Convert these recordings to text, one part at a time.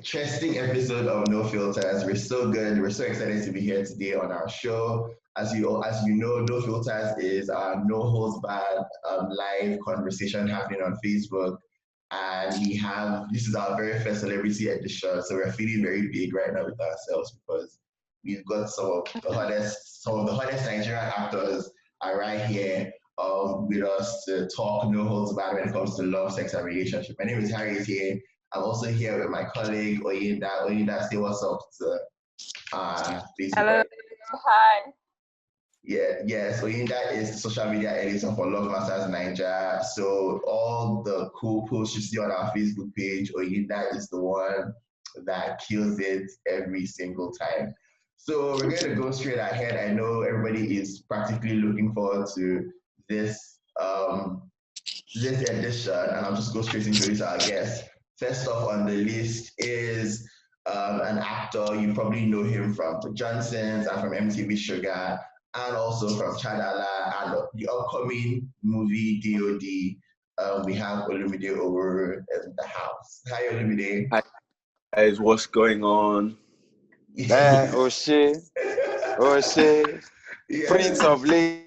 interesting episode of No Filters. We're so good. We're so excited to be here today on our show. As you know, No Filters is our no holds barred live conversation happening on Facebook. And this is our very first celebrity edition. So we're feeling very big right now with ourselves because we've got some of the hottest Nigerian actors are right here with us to talk no holds barred when it comes to love, sex, and relationship. My name is Harry here. I'm also here with my colleague Oyinda. Oyinda, say what's up to Facebook. Hello. Hi. Yes, Oyinda is the social media editor for Love Matters Naija. So all the cool posts you see on our Facebook page, Oyinda is the one that kills it every single time. So we're going to go straight ahead. I know everybody is practically looking forward to this edition, and I'll just go straight into it. I guess first off on the list is an actor. You probably know him from The Johnsons and from MTV Sugar, and also from Chadala and the upcoming movie DOD. We have Olumide Oworu in the house. Hi, Olumide. Hi, guys. What's going on? Oshe, Yeah. Prince of Lagos.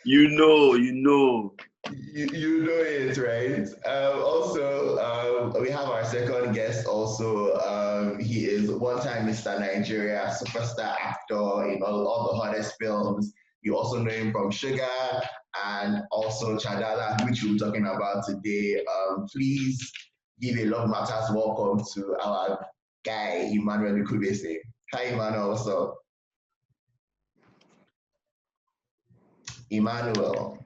You know. You know it, right? Also, we have our second guest also. He is one-time Mr. Nigeria, superstar actor in all the hottest films. You also know him from Sugar and also Chadala, which we're talking about today. Please give a Love Matters welcome to our guy, Emmanuel Ikubese. Hi, Emmanuel, what's up? Emmanuel.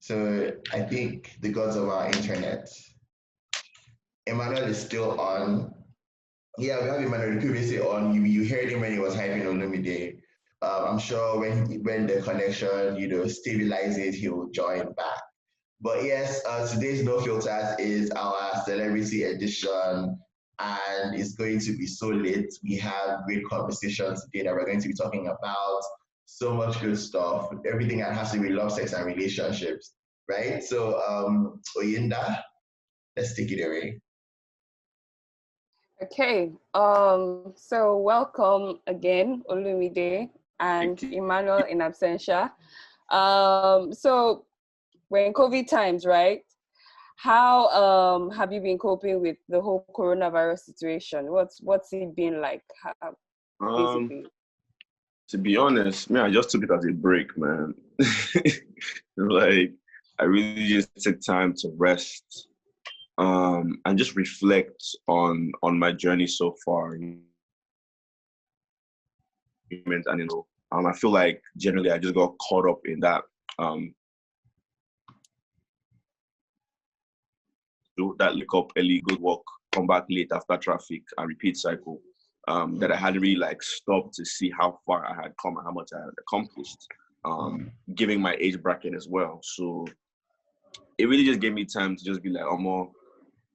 So I think the gods of our internet. Emmanuel is still on. Yeah, we have Emmanuel Ikubese on. You heard him when he was hyping Olumide. I'm sure when the connection stabilizes, he will join back. But yes, today's No Filters is our celebrity edition, and it's going to be so lit. We have great conversations today that we're going to be talking about. So much good stuff, everything that has to do with love, sex, and relationships, right? So, Oyinda, let's take it away. Okay. So welcome again, Olumide and Emmanuel in absentia. So we're in COVID times, right? How have you been coping with the whole coronavirus situation? What's it been like? Basically? To be honest, man, I just took it as a break, man. Like, I really just took time to rest, and just reflect on my journey so far. And I feel like generally I just got caught up in that look up early, good work, come back late after traffic, and repeat cycle. That I hadn't really stopped to see how far I had come and how much I had accomplished, giving my age bracket as well. So it really just gave me time to just be like, oh,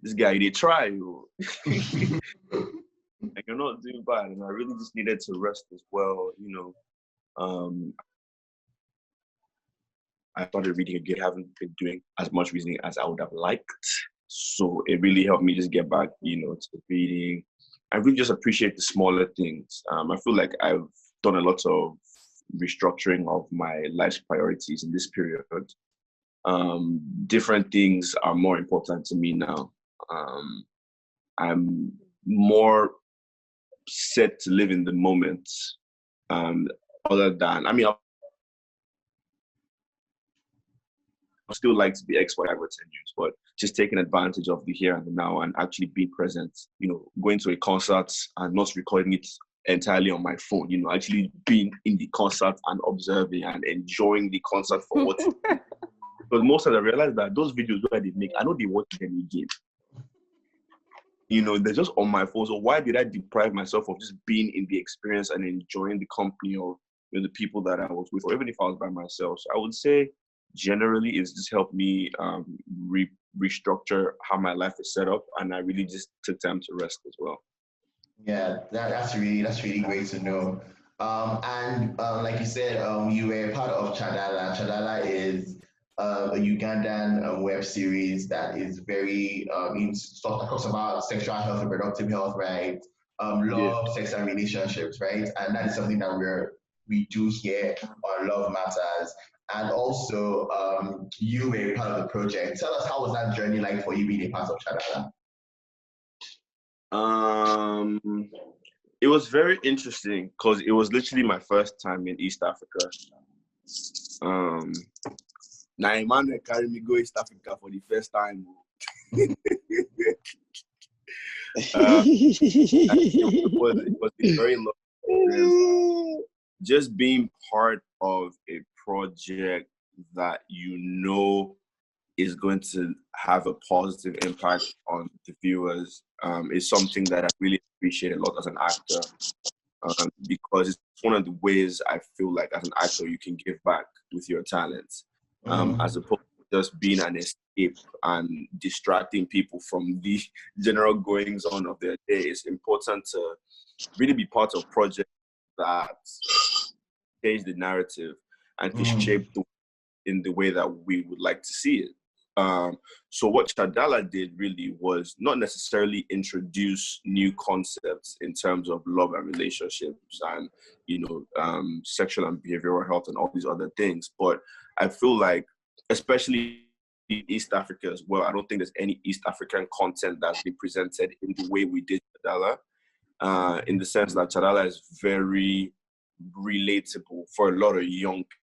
this guy, they try you. Like, you're not doing bad. And I really just needed to rest as well, I started reading again. I haven't been doing as much reading as I would have liked. So it really helped me just get back, to reading. I really just appreciate the smaller things. I feel like I've done a lot of restructuring of my life's priorities in this period. Different things are more important to me now. I'm more set to live in the moment, other than, I still like to be X for over 10 years, but just taking advantage of the here and the now and actually being present, going to a concert and not recording it entirely on my phone, actually being in the concert and observing and enjoying the concert for what it is. But most of them realize that those videos that they make, I know they watch them again. They're just on my phone. So why did I deprive myself of just being in the experience and enjoying the company of the people that I was with, or even if I was by myself? So I would say, generally, it's just helped me restructure how my life is set up, and I really just took time to rest as well. Yeah, that's really great to know. And like you said, you were part of Chadala. Chadala is a Ugandan web series that is very stuff that talks about sexual health and reproductive health, right? Yeah. Love, sex, and relationships, right? And that is something that we do here on Love Matters. And also, you were part of the project. Tell us, how was that journey like for you being a part of Chadala? It was very interesting because it was literally my first time in East Africa. Now Emmanuel carried me go East Africa for the first time. It was a very long experience. Just being part of a project that you know is going to have a positive impact on the viewers is something that I really appreciate a lot as an actor, because it's one of the ways I feel like as an actor you can give back with your talents, as opposed to just being an escape and distracting people from the general goings on of their day. It's important to really be part of projects that change the narrative and can shape in the way that we would like to see it. So what Chadala did really was not necessarily introduce new concepts in terms of love and relationships and, sexual and behavioral health and all these other things. But I feel like, especially in East Africa as well, I don't think there's any East African content that's been presented in the way we did Chadala, in the sense that Chadala is very relatable for a lot of young people.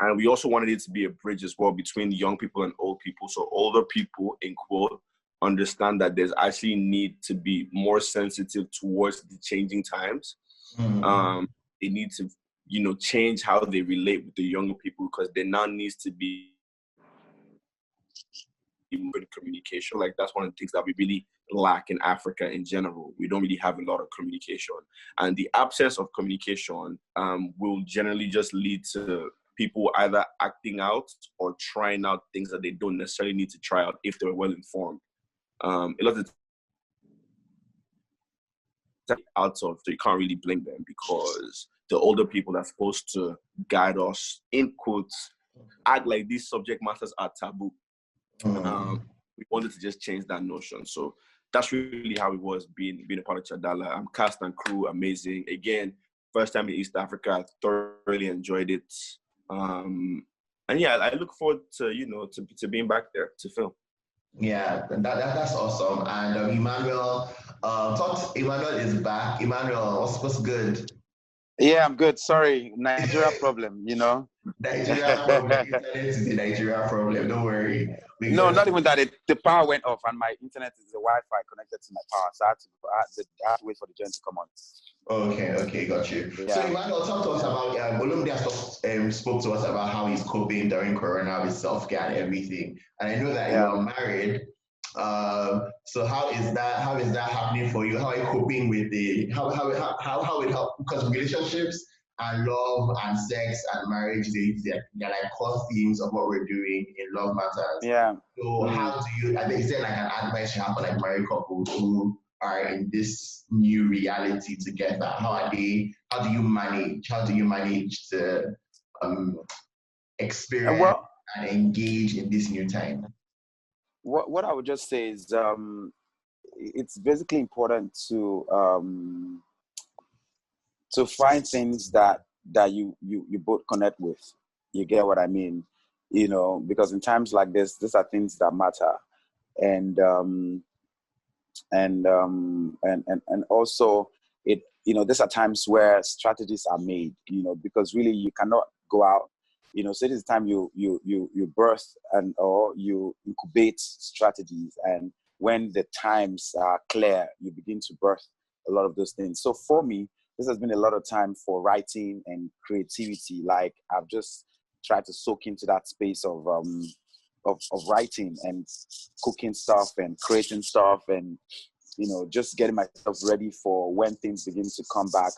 And we also wanted it to be a bridge as well between young people and old people. So older people, in quote, understand that there's actually need to be more sensitive towards the changing times. They need to, change how they relate with the younger people, because there now needs to be good communication. Like, that's one of the things that we really lack in Africa in general. We don't really have a lot of communication, and the absence of communication will generally just lead to people either acting out or trying out things that they don't necessarily need to try out if they're well informed. A lot of out of, so you can't really blame them, because the older people that's supposed to guide us, in quotes, act like these subject matters are taboo. We wanted to just change that notion. So that's really how it was being a part of Chadala. Cast and crew, amazing. Again, first time in East Africa, I thoroughly enjoyed it. And yeah, I look forward to, to being back there to film. Yeah, that's awesome. And Emmanuel, Emmanuel is back. Emmanuel, what's good? Yeah, I'm good. Sorry, Nigeria problem, Nigeria problem. Internet is the Nigeria problem. Don't worry. No, not even that. The power went off, and my internet is the Wi-Fi connected to my power, so I had to wait for the gen to come on. Okay, got you. Yeah. So Emmanuel, talk to us about Olumide spoke to us about how he's coping during Corona with self-care and everything. And I know that you are married. So how is that happening for you? How are you coping with how it help? Because relationships and love and sex and marriage, they're like core themes of what we're doing in Love Matters. Yeah. So how do you, is there like an advice you have for like married couples who are in this new reality together? How do you manage to experience and engage in this new time? What I would just say is it's basically important to find things that you both connect with. You get what I mean? Because in times like this, these are things that matter. And also these are times where strategies are made, because really you cannot go out, so this is time you birth or you incubate strategies, and when the times are clear, you begin to birth a lot of those things. So for me, this has been a lot of time for writing and creativity. Like, I've just tried to soak into that space of writing and cooking stuff and creating stuff, and just getting myself ready for when things begin to come back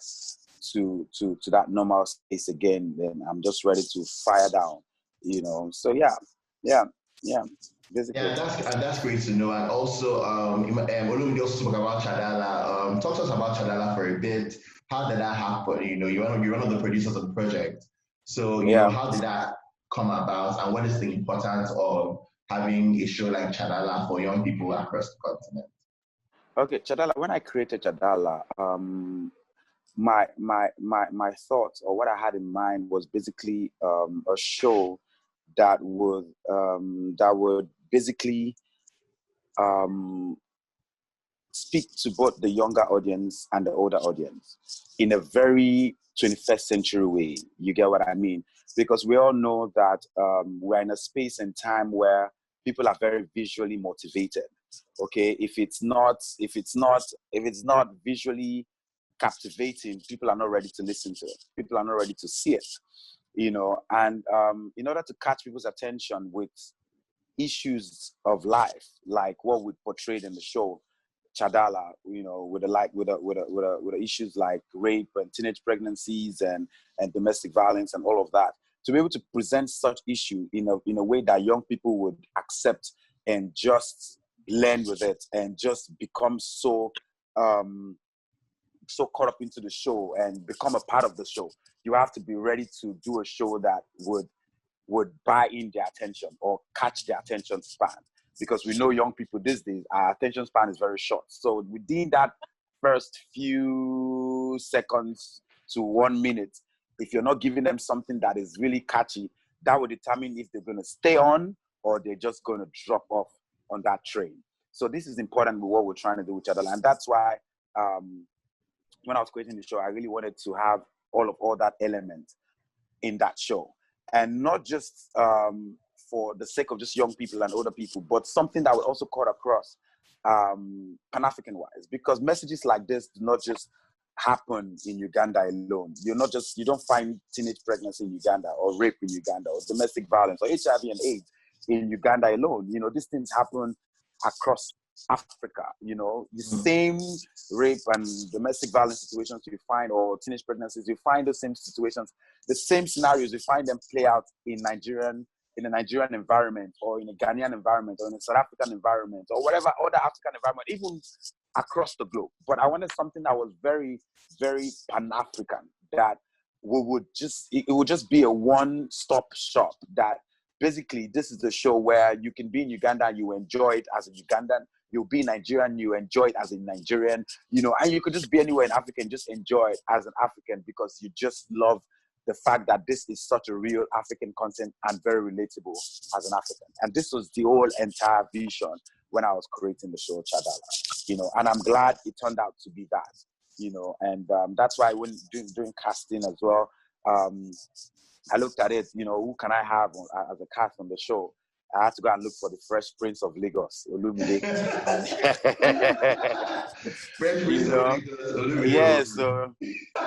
to that normal space again. Then I'm just ready to fire down, So yeah. Basically. Yeah, that's great to know. And also, Olumide also spoke about Chadala. Talk to us about Chadala for a bit. How did that happen? You're one of the producers of the project. So how did that come about, and what is the importance of having a show like Chadala for young people across the continent? Okay, Chadala, when I created Chadala, my thoughts, or what I had in mind, was basically a show that would basically speak to both the younger audience and the older audience in a very 21st century way. You get what I mean? Because we all know that we're in a space and time where people are very visually motivated. Okay, if it's not visually captivating, people are not ready to listen to it. People are not ready to see it. You know, and in order to catch people's attention with issues of life, like what we portrayed in the show, Chadala, you know, with the issues like rape and teenage pregnancies and domestic violence and all of that, to be able to present such issue in a way that young people would accept and just learn with it and just become so caught up into the show and become a part of the show. You have to be ready to do a show that would buy in their attention or catch their attention span. Because we know young people these days, our attention span is very short. So within that first few seconds to 1 minute, if you're not giving them something that is really catchy, that will determine if they're going to stay on or they're just going to drop off on that train. So this is important with what we're trying to do with Chadala. And that's why when I was creating the show, I really wanted to have all that element in that show. And not just for the sake of just young people and older people, but something that will also cut across Pan-African wise, because messages like this do not just happen in Uganda alone. You don't find teenage pregnancy in Uganda or rape in Uganda or domestic violence or HIV and AIDS in Uganda alone. You know, these things happen across Africa. You know, the same rape and domestic violence situations you find, or teenage pregnancies, you find the same situations, the same scenarios, you find them play out in a Nigerian environment, or in a Ghanaian environment, or in a South African environment, or whatever other African environment, even across the globe. But I wanted something that was very, very Pan-African, that it would just be a one-stop shop, that basically this is the show where you can be in Uganda and you enjoy it as a Ugandan, you'll be in Nigeria and you enjoy it as a Nigerian, you know, and you could just be anywhere in Africa and just enjoy it as an African, because you just love the fact that this is such a real African content and very relatable as an African. And this was the whole entire vision when I was creating the show Chadala, you know, and I'm glad it turned out to be that, you know, and that's why when doing casting as well, I looked at it, you know, who can I have as a cast on the show? I had to go and look for the Fresh Prince of Lagos, Olumide. Fresh Prince of Lagos, Olumide. Yeah, so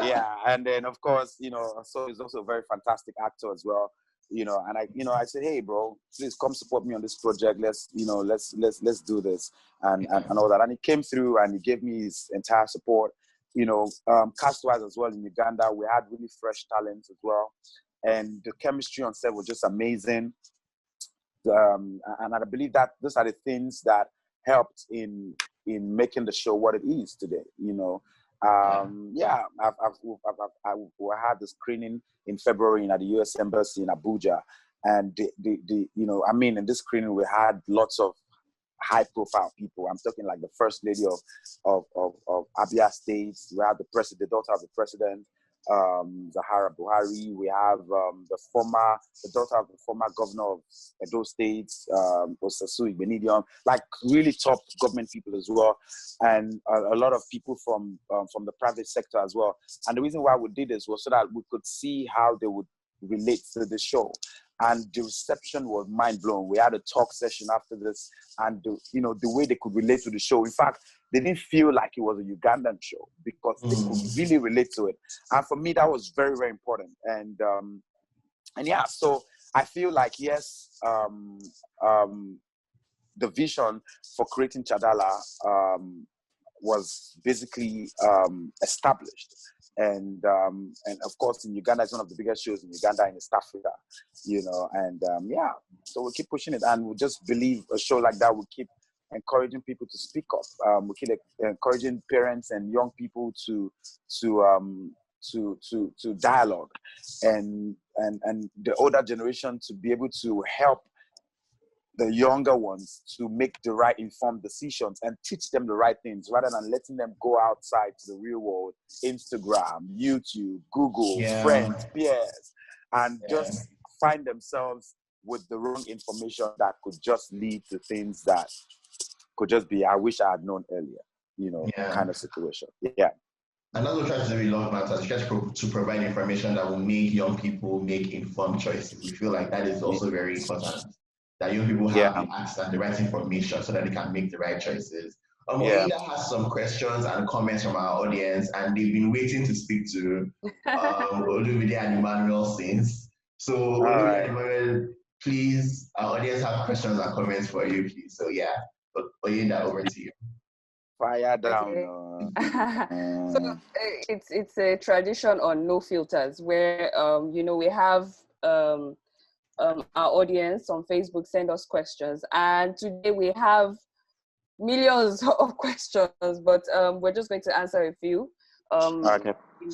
yeah, and then of course, you know, so he's also a very fantastic actor as well, you know. And I said, hey, bro, please come support me on this project. Let's do this and all that. And he came through and he gave me his entire support, you know, cast-wise as well. In Uganda, we had really fresh talents as well, and the chemistry on set was just amazing. And I believe that those are the things that helped in making the show what it is today. You know, yeah, I had the screening in February at the U.S. Embassy in Abuja, and the you know, I mean, in this screening we had lots of high-profile people. I'm talking like the First Lady of Abia State. We have the daughter of the president, Zahara Buhari. We have the daughter of the former governor of Edo State, Osasu Igbenidion, like really top government people as well, and a lot of people from the private sector as well. And the reason why we did this was so that we could see how they would relate to the show. And the reception was mind-blowing. We had a talk session after this, and the way they could relate to the show. In fact, they didn't feel like it was a Ugandan show because they could really relate to it. And for me, that was very, very important. And yeah, so I feel like, yes, the vision for creating Chadala was basically established. And of course, in Uganda, it's one of the biggest shows in Uganda in East Africa, you know. And yeah, so we'll keep pushing it, and we just believe a show like that will keep encouraging people to speak up. We keep encouraging parents and young people to dialogue, and and the older generation to be able to help the younger ones to make the right informed decisions and teach them the right things rather than letting them go outside to the real world, Instagram, YouTube, Google, friends, peers, and just find themselves with the wrong information that could just lead to things that could just be, I wish I had known earlier, kind of situation. Yeah. And that's what we try to do with Love Matters. We try to provide information that will make young people make informed choices. We feel like that is also very important, that young people have the access and the right information so that they can make the right choices. Oida has some questions and comments from our audience, and they've been waiting to speak to Olumide and Emmanuel since. So Olumide and Emmanuel, please, our audience have questions and comments for you, please. So yeah, Oida, over to you. Fire down. Okay. So it's a tradition on No Filters where we have our audience on Facebook send us questions, and today we have millions of questions, but we're just going to answer a few in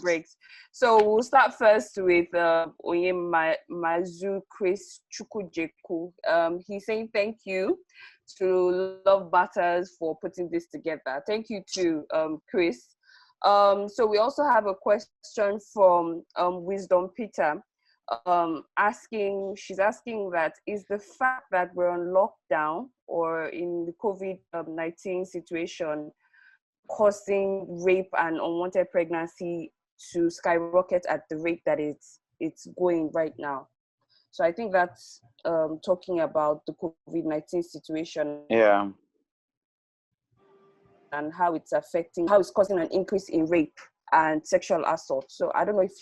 breaks. So we'll start first with Mazu Chris Chukujeku. He's saying thank you to Love Matters for putting this together. Thank you to Chris. So we also have a question from Wisdom Peter. She's asking that is the fact that we're on lockdown or in the COVID-19 situation causing rape and unwanted pregnancy to skyrocket at the rate that it's going right now. So I think that's talking about the COVID-19 situation. Yeah. And how it's causing an increase in rape and sexual assault. So I don't know if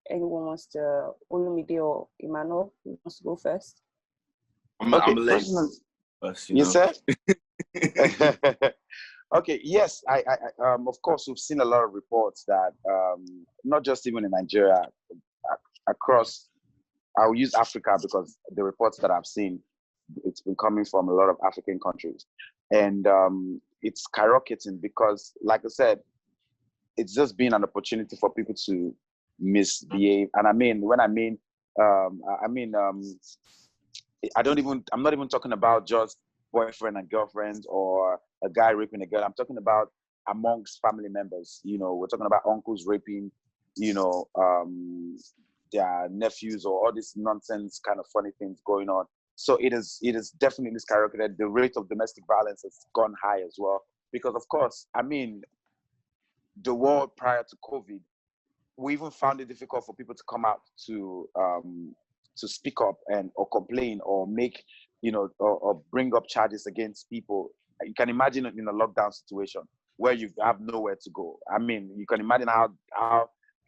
anyone wants to, Olumide or Emmanuel, who wants to go first? I'm late. You said? Okay, yes, I of course, we've seen a lot of reports that, not just even in Nigeria, across, I'll use Africa because the reports that I've seen, it's been coming from a lot of African countries. And it's skyrocketing because, like I said, it's just been an opportunity for people to misbehave. And I'm not even talking about just boyfriend and girlfriend or a guy raping a girl. I'm talking about amongst family members. We're talking about uncles raping, their nephews, or all this nonsense kind of funny things going on. So it is definitely skyrocketed. The rate of domestic violence has gone high as well. Because of course, the world prior to COVID, we even found it difficult for people to come out to speak up or complain or make, or bring up charges against people. You can imagine in a lockdown situation where you have nowhere to go. You can imagine how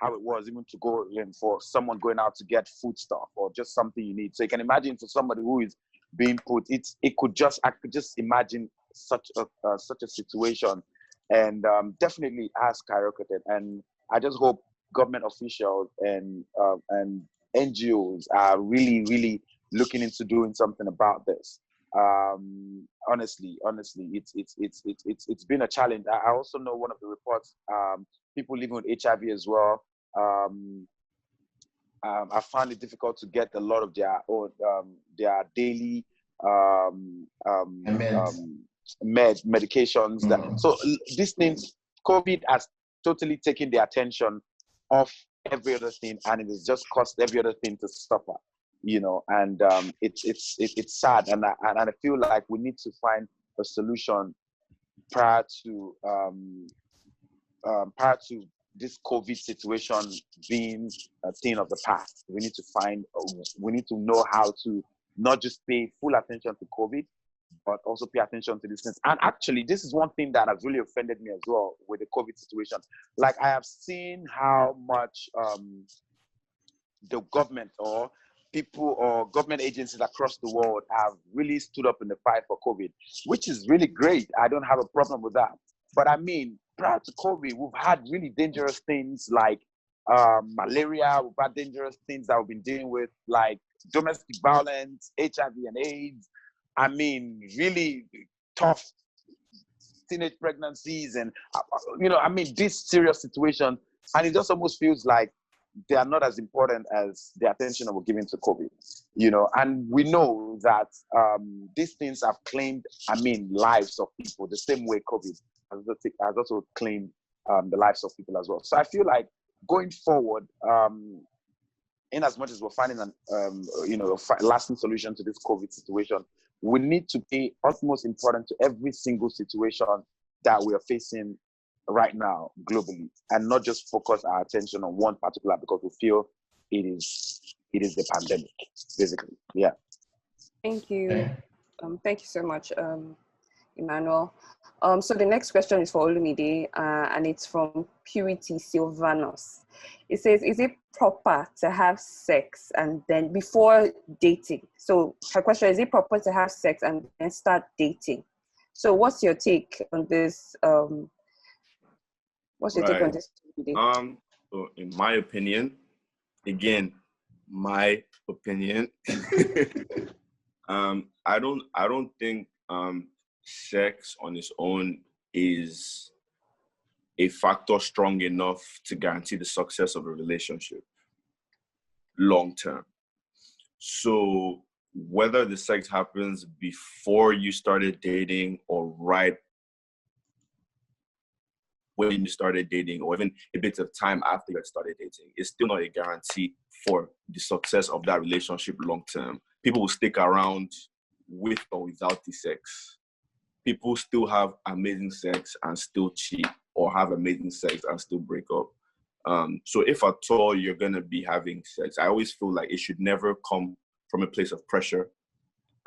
it was even to go in for someone going out to get food stuff or just something you need. So you can imagine for somebody who is being put, I could just imagine such a situation, and definitely has skyrocketed. And I just hope government officials and NGOs are really, really looking into doing something about this. Honestly, it's been a challenge. I also know one of the reports, people living with HIV as well. I found it difficult to get a lot of their daily medications. So these things, COVID has totally taken the attention off every other thing, and it has just caused every other thing to suffer. And it's sad, and I feel like we need to find a solution prior to this COVID situation being a thing of the past. We need to know how to not just pay full attention to COVID, but also pay attention to these things. And actually, this is one thing that has really offended me as well with the COVID situation. Like, I have seen how much the government or people or government agencies across the world have really stood up in the fight for COVID, which is really great. I don't have a problem with that. But prior to COVID, we've had really dangerous things like malaria. We've had dangerous things that we've been dealing with, like domestic violence, HIV and AIDS. Really tough teenage pregnancies and, this serious situation. And it just almost feels like they are not as important as the attention that we're giving to COVID, and we know that these things have claimed, lives of people the same way COVID has also claimed the lives of people as well. So I feel like going forward, in as much as we're finding a lasting solution to this COVID situation, we need to pay utmost importance to every single situation that we are facing right now globally, and not just focus our attention on one particular, because we feel it is the pandemic, basically. Yeah. Thank you. Thank you so much, Emmanuel. So the next question is for Olumide, and it's from Purity Silvanus. It says, is it proper to have sex and then before dating? So her question is it proper to have sex and then start dating? So what's your take on this? What's your take on this? So in my opinion, again, my opinion, I don't think sex on its own is a factor strong enough to guarantee the success of a relationship long term. So whether the sex happens before you started dating or right when you started dating, or even a bit of time after you had started dating, it's still not a guarantee for the success of that relationship long term. People will stick around with or without the sex. People still have amazing sex and still cheat, or have amazing sex and still break up. So if at all you're going to be having sex, I always feel like it should never come from a place of pressure.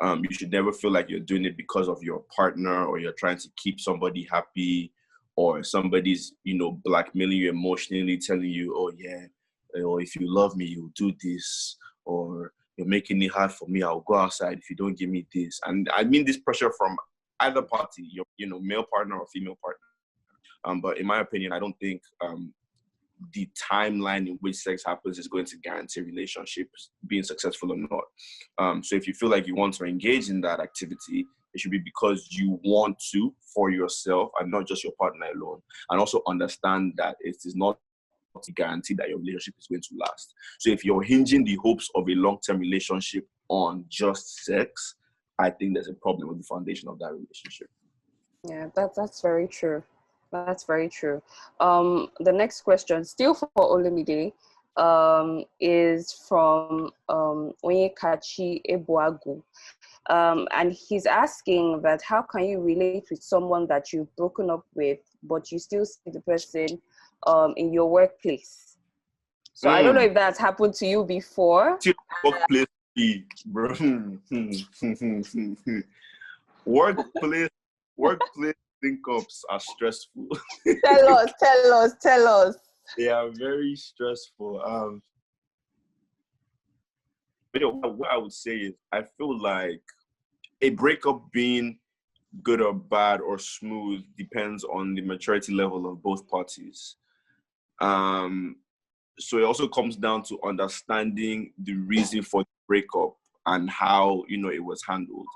You should never feel like you're doing it because of your partner, or you're trying to keep somebody happy, or somebody's, blackmailing you emotionally, telling you, oh yeah, or if you love me, you'll do this, or you're making it hard for me, I'll go outside if you don't give me this. And I mean this pressure from either party, your male partner or female partner. But in my opinion, I don't think the timeline in which sex happens is going to guarantee relationships being successful or not. So if you feel like you want to engage in that activity, it should be because you want to for yourself and not just your partner alone. And also understand that it is not a guarantee that your relationship is going to last. So if you're hinging the hopes of a long-term relationship on just sex, I think there's a problem with the foundation of that relationship. Yeah, that's very true. That's very true. The next question, still for Olumide, is from Onyekachi Ebuagu. And he's asking that how can you relate with someone that you've broken up with, but you still see the person in your workplace? So I don't know if that's happened to you before. Workplace, bro. Workplace link-ups are stressful. Tell us. They are very stressful. What I would say is, I feel like a breakup being good or bad or smooth depends on the maturity level of both parties. So it also comes down to understanding the reason for the breakup and how it was handled.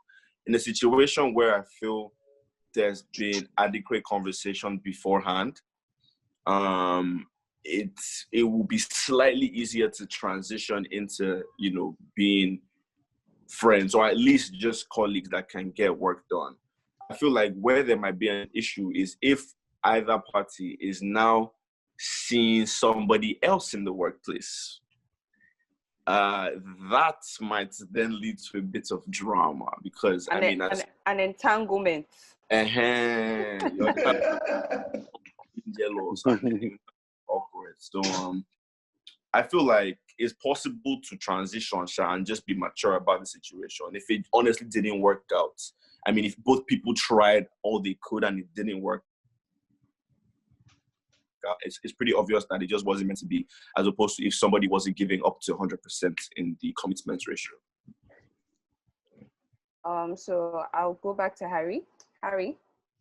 In a situation where I feel there's been adequate conversation beforehand, it will be slightly easier to transition into being friends, or at least just colleagues that can get work done. I feel like where there might be an issue is if either party is now seeing somebody else in the workplace. That might then lead to a bit of drama, because an entanglement. You're jealous and awkward. So I feel like it's possible to transition and just be mature about the situation. If it honestly didn't work out, if both people tried all they could and it didn't work out, it's pretty obvious that it just wasn't meant to be, as opposed to if somebody wasn't giving up to 100% in the commitment ratio. So I'll go back to Harry. Harry,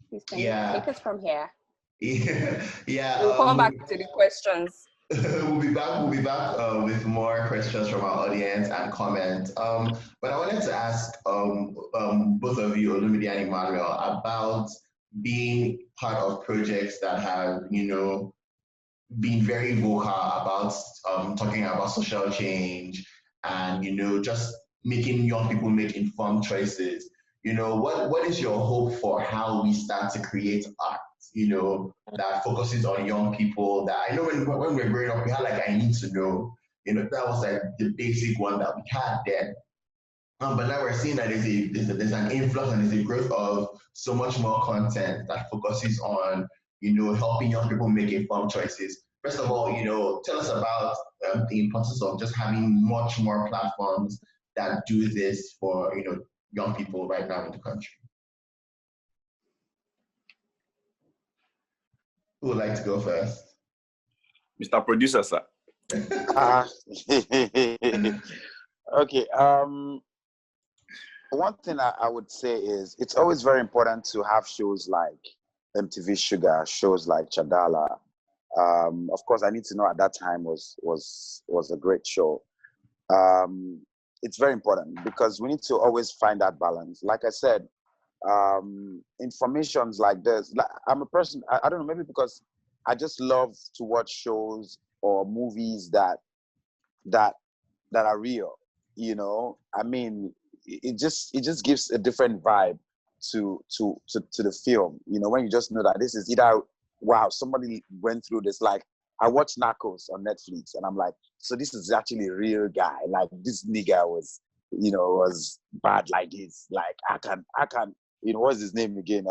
please can you take us from here? Yeah. We'll come back to the questions. We'll be back with more questions from our audience and comments. But I wanted to ask both of you, Olumide and Emmanuel, about being part of projects that have, being very vocal about talking about social change and, just making young people make informed choices. What is your hope for how we start to create art, that focuses on young people? That I know when we were growing up, we had like, I need to know, that was like the basic one that we had then. But now we're seeing that there's an influx and there's a growth of so much more content that focuses on, helping young people make informed choices. First of all, tell us about the importance of just having much more platforms that do this for, young people right now in the country. Who would like to go first? Mr. Producer, sir. Okay. One thing I would say is it's always very important to have shows like MTV Sugar, shows like Chadala. Of course, I Need to Know at that time was a great show. It's very important because we need to always find that balance. Like I said, informations like this. I'm a person, I don't know, maybe because I just love to watch shows or movies that are real. I mean, it just gives a different vibe to the film. When you just know that this is either, wow, somebody went through this. Like I watched Narcos on Netflix and I'm like, so this is actually a real guy. Like this nigga was bad like this. Like I can, what's his name again?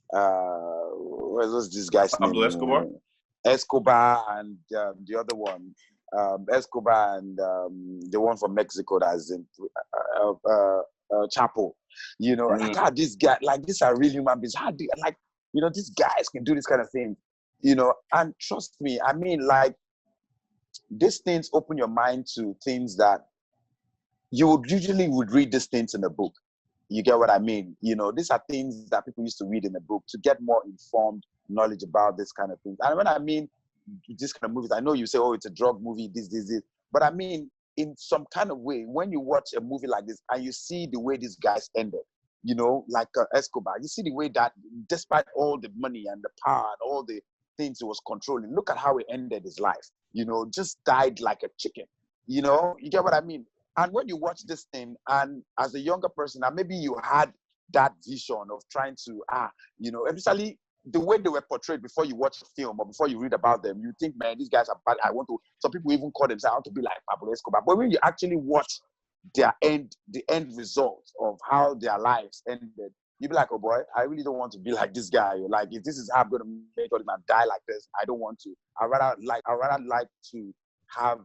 What's this guy's name? Pablo Escobar? Escobar and the other one. Escobar and the one from Mexico that's in Chapo. Like, this guy, like, these are real human beings. How do these guys can do this kind of thing, and trust me, I mean, like, these things open your mind to things that you would usually read these things in a book. You get what I mean? These are things that people used to read in a book to get more informed knowledge about this kind of things. And when I mean this kind of movies, I know you say, oh, it's a drug movie, this. But I mean, in some kind of way, when you watch a movie like this and you see the way these guys ended, like Escobar, you see the way that despite all the money and the power and all the things he was controlling, look at how he ended his life, just died like a chicken, you get what I mean? And when you watch this thing, and as a younger person, and maybe you had that vision of trying to, especially the way they were portrayed before you watch the film or before you read about them, you think, man, these guys are bad. Some people even call themselves, I want to be like Pablo Escobar. But when you actually watch the end result of how their lives ended, you be like, oh boy, I really don't want to be like this guy. Like, if this is how I'm going to make all my die like this, I don't want to. I rather like to have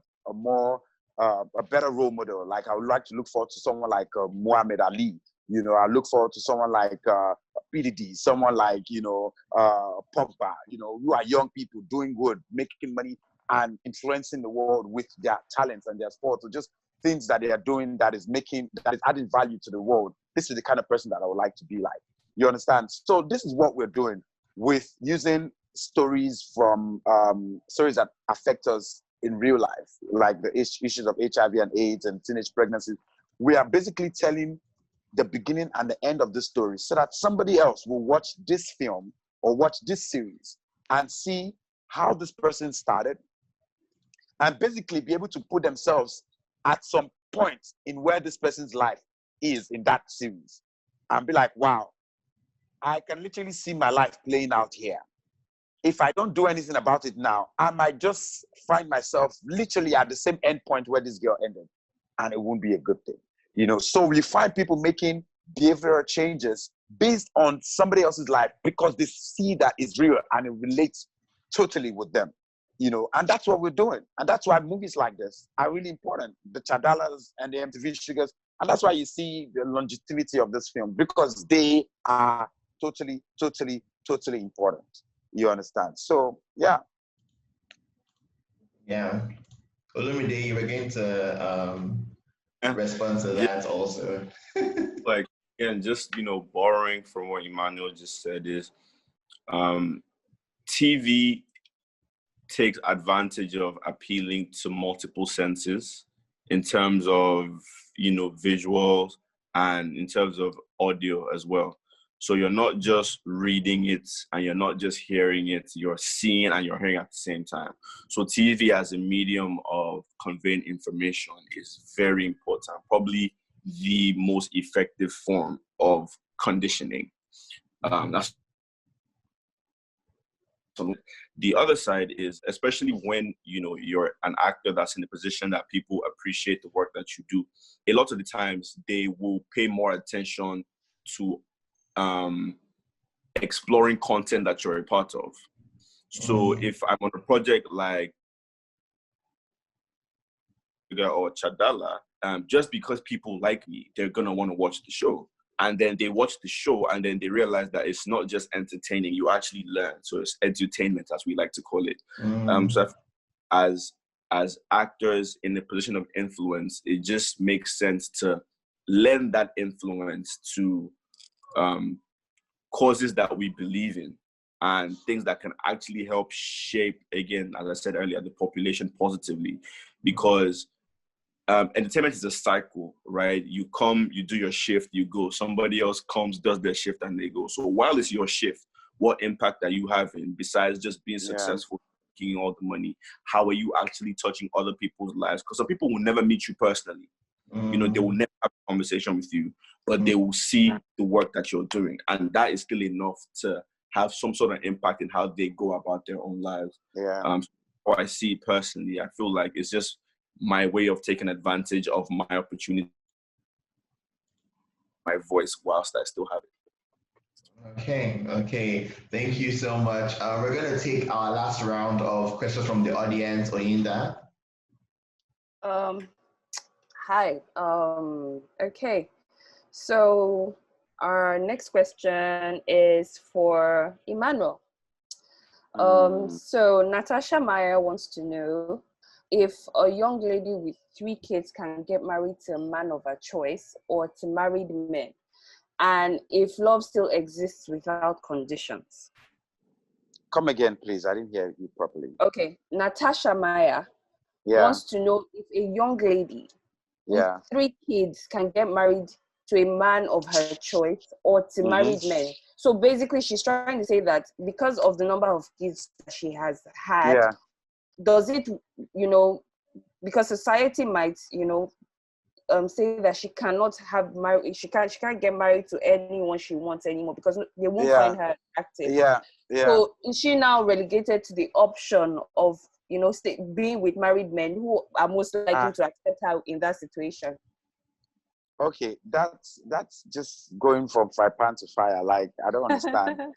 a better role model. Like, I would like to look forward to someone like Muhammad Ali. I look forward to someone like PDD, someone like, Pogba, who are young people doing good, making money and influencing the world with their talents and their sports. So just things that they are doing that is adding value to the world. This is the kind of person that I would like to be like. You understand? So this is what we're doing with using stories from stories that affect us in real life, like the issues of HIV and AIDS and teenage pregnancy. We are basically telling the beginning and the end of the story so that somebody else will watch this film or watch this series and see how this person started and basically be able to put themselves at some point in where this person's life is in that series and be like, wow, I can literally see my life playing out here. If I don't do anything about it now, I might just find myself literally at the same end point where this girl ended, and it won't be a good thing. So we find people making behavioral changes based on somebody else's life because they see that it's real and it relates totally with them, and that's what we're doing. And that's why movies like this are really important. The Chadalas and the MTV Sugars. And that's why you see the longevity of this film, because they are totally, totally, totally important. You understand? So, yeah. Yeah. Olumide, you were going to respond to that also. Like, again, just, borrowing from what Emmanuel just said is TV takes advantage of appealing to multiple senses in terms of, visuals and in terms of audio as well. So you're not just reading it and you're not just hearing it, you're seeing and you're hearing at the same time. So TV as a medium of conveying information is very important, probably the most effective form of conditioning. That's the other side is, especially when you're an actor that's in a position that people appreciate the work that you do, a lot of the times they will pay more attention to exploring content that you're a part of. So if I'm on a project like or Chadala, just because people like me, they're gonna want to watch the show. And then they watch the show and then they realize that it's not just entertaining, you actually learn. So it's edutainment, as we like to call it. So as actors in a position of influence, it just makes sense to lend that influence to causes that we believe in and things that can actually help shape, again, as I said earlier, the population positively. Because entertainment is a cycle, right? You come, you do your shift, you go. Somebody else comes, does their shift, and they go. So while it's your shift, what impact are you having besides just being successful, making all the money? How are you actually touching other people's lives? Because some people will never meet you personally. They will never have a conversation with you, but they will see the work that you're doing. And that is still enough to have some sort of impact in how they go about their own lives. Or I see it personally, I feel like it's just my way of taking advantage of my opportunity, my voice whilst I still have it. Okay. Thank you so much. We're going to take our last round of questions from the audience. Oyinda. Hi. Okay. So our next question is for Emmanuel. So Natasha Meyer wants to know if a young lady with 3 kids can get married to a man of her choice or to married men, and if love still exists without conditions. Come again, please. I didn't hear you properly. Okay, Natasha Meyer wants to know if a young lady with 3 kids can get married to a man of her choice or to married men. So basically, she's trying to say that because of the number of kids that she has had, does it, because society might, say that she cannot have married, she can't get married to anyone she wants anymore because they won't find her attractive. So is she now relegated to the option of, being with married men who are most likely to accept her in that situation? Okay, that's just going from fry pan to fire. Like, I don't understand.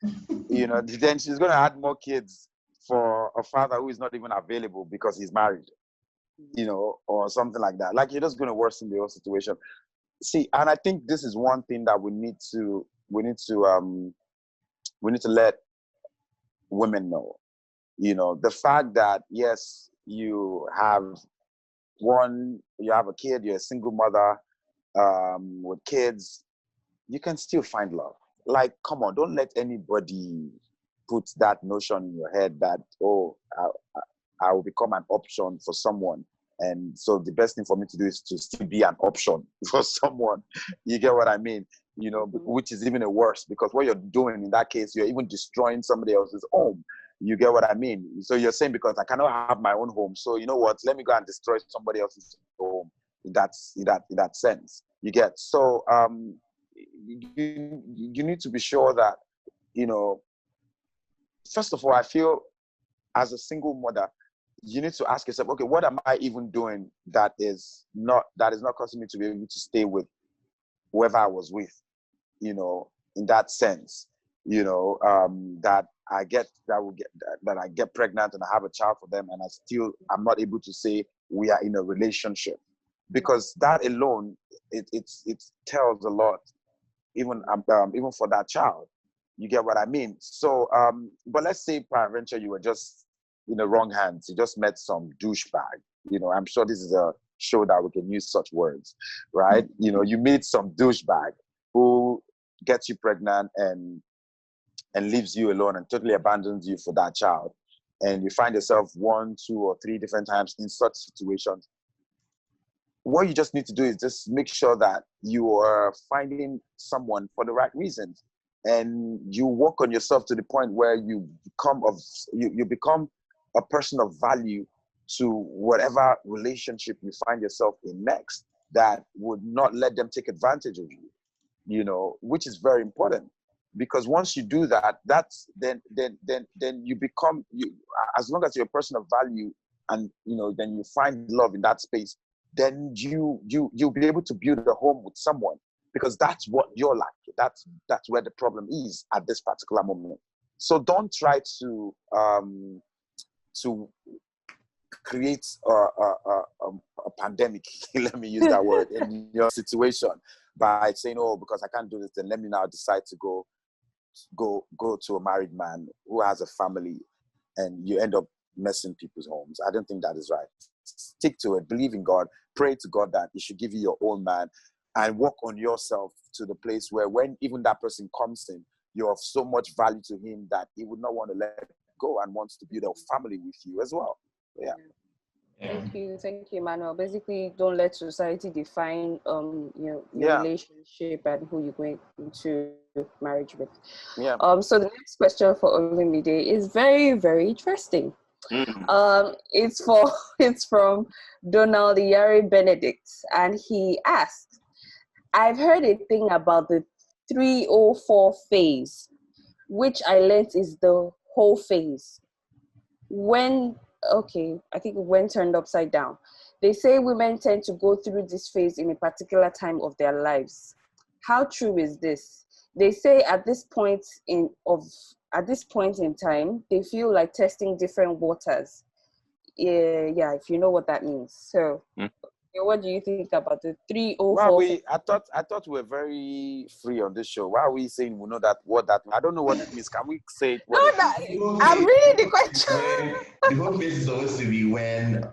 Then she's going to add more kids for a father who is not even available because he's married, or something like that. Like, you're just going to worsen the whole situation. See, and I think this is one thing that we need to let women know. The fact that, yes, you have a kid, you're a single mother with kids, you can still find love. Like, come on, don't let anybody put that notion in your head that, I will become an option for someone. And so the best thing for me to do is to still be an option for someone. You get what I mean? Which is even worse, because what you're doing in that case, you're even destroying somebody else's home. You get what I mean? So you're saying, because I cannot have my own home, so you know what? Let me go and destroy somebody else's home. In that sense, you get. So you need to be sure that, first of all, I feel as a single mother, you need to ask yourself, okay, what am I even doing that is not causing me to be able to stay with whoever I was with, in that sense, that I get pregnant and I have a child for them, and I'm not able to say we are in a relationship, because that alone, it tells a lot, even for that child. You get what I mean? So, but let's say peradventure you were just in the wrong hands. You just met some douchebag. I'm sure this is a show that we can use such words, right? You meet some douchebag who gets you pregnant and leaves you alone and totally abandons you for that child. And you find yourself 1, 2, or 3 different times in such situations. What you just need to do is just make sure that you are finding someone for the right reasons. and you work on yourself to the point where you become a person of value to whatever relationship you find yourself in next, that would not let them take advantage of you, you know, which is very important. Because once you do that, then you become, as long as you're a person of value, and you know, then you find love in that space, then you'll be able to build a home with someone, because that's what you're like. That's where the problem is at this particular moment. So don't try to create a pandemic, let me use that word, in your situation by saying, oh, because I can't do this, then let me now decide to go to a married man who has a family, and you end up messing people's homes. I don't think that is right. Stick to it, believe in God, pray to God that He should give you your own man, and work on yourself to the place where when even that person comes in, you're of so much value to him that he would not want to let go and wants to build a family with you as well. Yeah. Thank you, Emmanuel. Basically, don't let society define your relationship and who you're going into marriage with. Yeah. So the next question for Olumide is very, very interesting. It's from Donald Yari Benedict, and he asked, I've heard a thing about the 304 phase, which I learned is the whole phase. I think when turned upside down. They say women tend to go through this phase in a particular time of their lives. How true is this? They say at this point in time, they feel like testing different waters. Yeah, if you know what that means. So, what do you think about the 304? Well, I thought we were very free on this show. Why are we saying we know what that? I don't know what it means. Can we say it? I'm reading the question. The whole phase is supposed to be when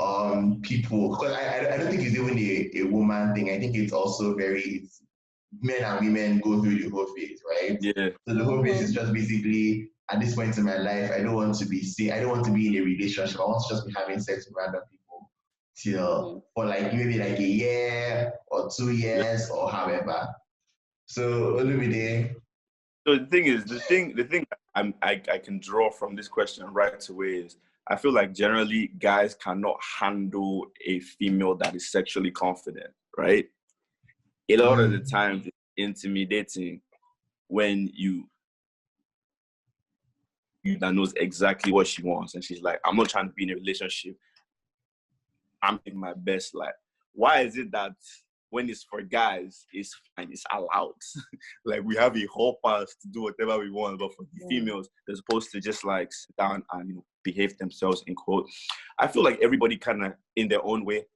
people, because I don't think it's even a woman thing. I think it's also men and women go through the whole phase, right? Yeah. So the whole phase is just basically, at this point in my life, I don't want to be in a relationship. I want to just be having sex with random people for like maybe like a year or 2 years or however. So Olumide. So the thing I can draw from this question right away is, I feel like generally guys cannot handle a female that is sexually confident, right? A lot of the times it's intimidating when you that knows exactly what she wants, and she's like, I'm not trying to be in a relationship, I'm in my best life. Why is it that when it's for guys, it's fine, it's allowed? Like, we have a whole pass to do whatever we want, but for the females, they're supposed to just like sit down and behave themselves, in quote. I feel like everybody kind of in their own way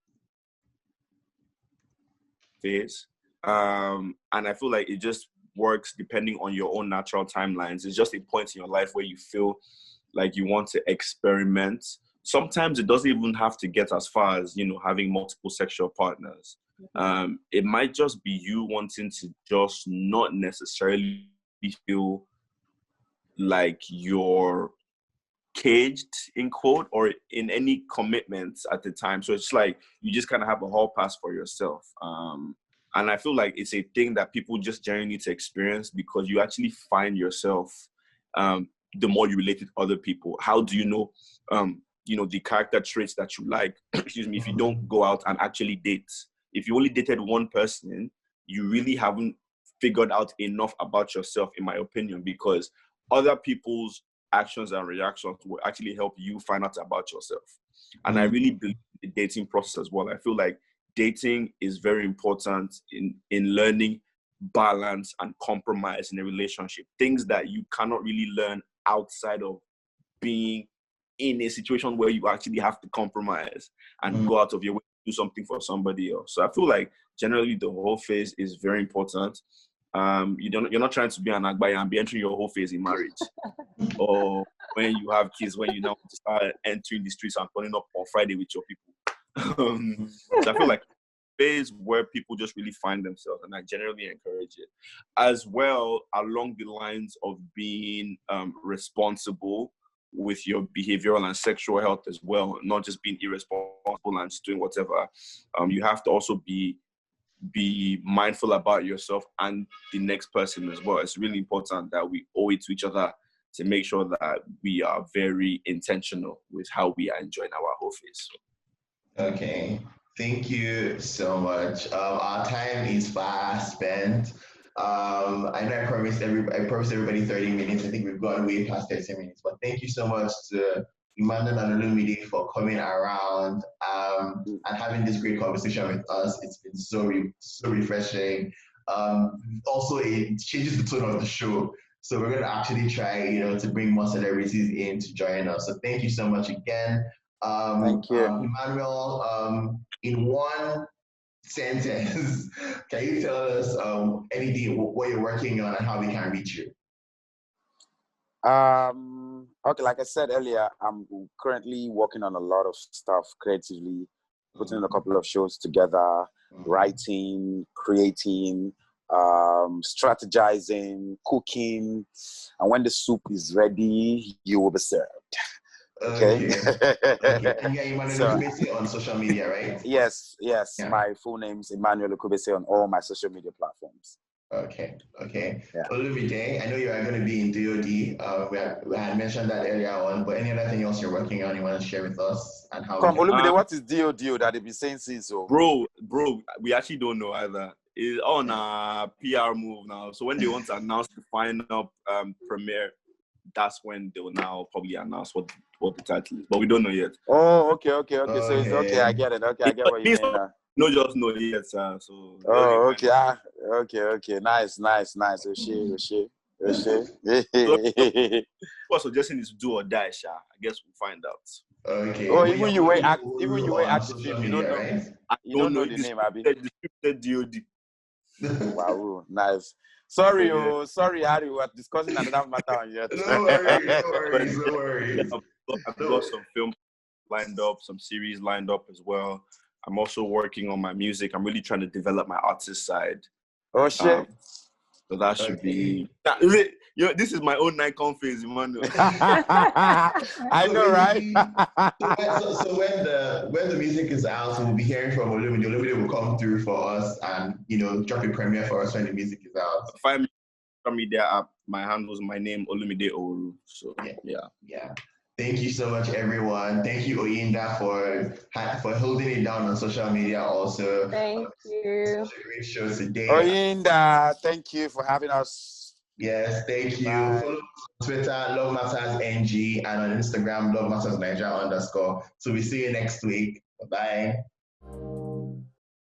phase, and I feel like it just works depending on your own natural timelines. It's just a point in your life where you feel like you want to experiment. Sometimes it doesn't even have to get as far as having multiple sexual partners. It might just be you wanting to just not necessarily feel like you're caged, in quote, or in any commitments at the time. So it's like you just kind of have a hall pass for yourself. And I feel like it's a thing that people just generally need to experience, because you actually find yourself, the more you relate with other people. How do you know, the character traits that you like, excuse me, if you don't go out and actually date? If you only dated one person, you really haven't figured out enough about yourself, in my opinion, because other people's actions and reactions will actually help you find out about yourself. And I really believe in the dating process as well. I feel like dating is very important in learning balance and compromise in a relationship. Things that you cannot really learn outside of being in a situation where you actually have to compromise and go out of your way to do something for somebody else. So I feel like generally the whole phase is very important. You're not trying to be an agbaya and be entering your whole phase in marriage, or when you have kids, when you now start entering the streets and turning up on Friday with your people. So I feel like phase where people just really find themselves, and I generally encourage it as well, along the lines of being responsible with your behavioral and sexual health as well, not just being irresponsible and just doing whatever. You have to also be be mindful about yourself and the next person as well. It's really important that we owe it to each other to make sure that we are very intentional with how we are enjoying our whole phase. Okay, thank you so much. Our time is fast spent. I know I promised everybody 30 minutes. I think we've gone way past 30 minutes, but thank you so much to Emmanuel and Olumide for coming around and having this great conversation with us. It's been so refreshing. Also, it changes the tone of the show. So we're going to actually try, to bring more celebrities in to join us. So thank you so much again. Thank you. Emmanuel, in one sentence, can you tell us anything, what you're working on and how we can reach you? Okay, like I said earlier, I'm currently working on a lot of stuff creatively, putting in a couple of shows together, writing, creating, strategizing, cooking, and when the soup is ready, you will be served. Okay. Okay. And yeah, Emmanuel Ikubese on social media, right? Yes. Yeah. My full name is Emmanuel Ikubese on all my social media platforms. Okay. Yeah. Olumide, I know you are going to be in DOD. We had mentioned that earlier on, but any other thing else you're working on you want to share with us and how? Come, Olumide, what is DOD that they've been saying since? So? Bro, we actually don't know either. It's on a PR move now. So when they want to announce the final premiere, that's when they will now probably announce what the title is. But we don't know yet. Oh, okay. So it's okay. I get it. Okay, I get what you mean. No, just know yet, sir. So. Oh, okay. Okay. Nice. Oshé. What suggestion is to do or die, Sha? I guess we'll find out. Okay. Oh, even you were active. You don't know. Right? You don't know the name, Abi. The DOD. Wow, nice. Sorry, Harry. We're discussing another matter on yet. No worries. I've got some films lined up, some series lined up as well. I'm also working on my music. I'm really trying to develop my artist side. Oh shit! So that should be. This is my own Nikon phase, Emmanuel. I know, right? So when the music is out, we'll be hearing from Olumide. Olumide will come through for us and drop a premiere for us when the music is out. Find me on media app. My handles, my name Olumide Oworu. So yeah. Thank you so much, everyone. Thank you, Oyinda, for holding it down on social media also. Thank you. Such a great show today. Oyinda, thank you for having us. Yes, thank you. Bye. Follow us on Twitter, Love Matters NG, and on Instagram, Love Matters Naija _. So we see you next week. Bye-bye.